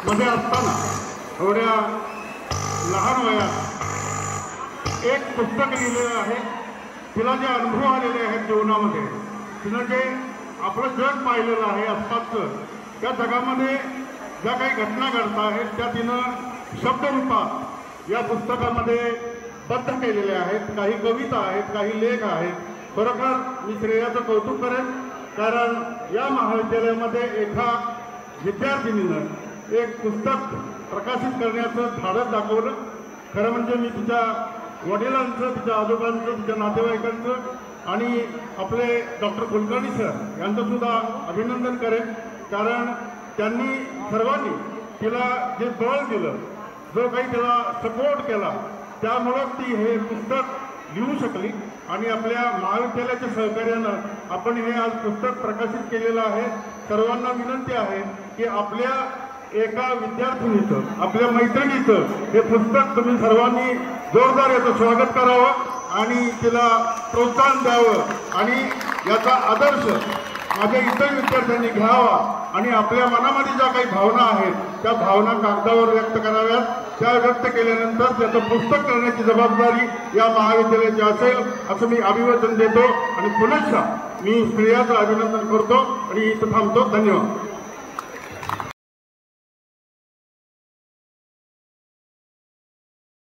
मध्ये असताना एवढ्या लहान वयात एक पुस्तक लिहिलेलं आहे। तिला जे अनुभव आलेले आहेत जीवनामध्ये, तिनं जे आपलं जग पाहिलेलं आहे आसपासचं, त्या जगामध्ये ज्या काही घटना घडत आहेत त्या तिनं शब्दरूपात या पुस्तकामध्ये बद्ध केलेले आहेत। काही कविता आहेत, काही लेख आहेत। खरोखर मी श्रेयाचं कौतुक करेन, कारण या महाविद्यालयामध्ये एका विद्यार्थिनीनं एक पुस्तक प्रकाशित करण्याचं धाडस दाखवलं। खरं म्हणजे मी तिच्या वडिलांचं, तिच्या आजोबांचं, तिच्या नातेवाईकांचं आणि आपले डॉक्टर कुलकर्णी सर यांचंसुद्धा अभिनंदन करेन, कारण त्यांनी सर्वांनी तिला जे बळ दिलं, जो काही तिला सपोर्ट केला, त्यामुळं ती हे पुस्तक लिहू शकली। आणि आपल्या महाविद्यालयाच्या सहकार्यानं आपण हे आज पुस्तक प्रकाशित केलेलं आहे। सर्वांना विनंती आहे की आपल्या एका विद्यार्थिनीचं, आपल्या मैत्रिणीचं हे पुस्तक तुम्ही सर्वांनी जोरदार याचं स्वागत करावं आणि तिला प्रोत्साहन द्यावं आणि याचा आदर्श माझ्या इतर विद्यार्थ्यांनी घ्यावा आणि आपल्या मनामध्ये ज्या काही भावना आहेत त्या भावना कागदावर व्यक्त कराव्यात। त्या व्यक्त केल्यानंतर त्याचं पुस्तक करण्याची जबाबदारी या महाविद्यालयाची असेल असं मी अभिवादन देतो आणि पुनश्च मी श्रेयाचं अभिनंदन करतो आणि इथं थांबतो। धन्यवाद।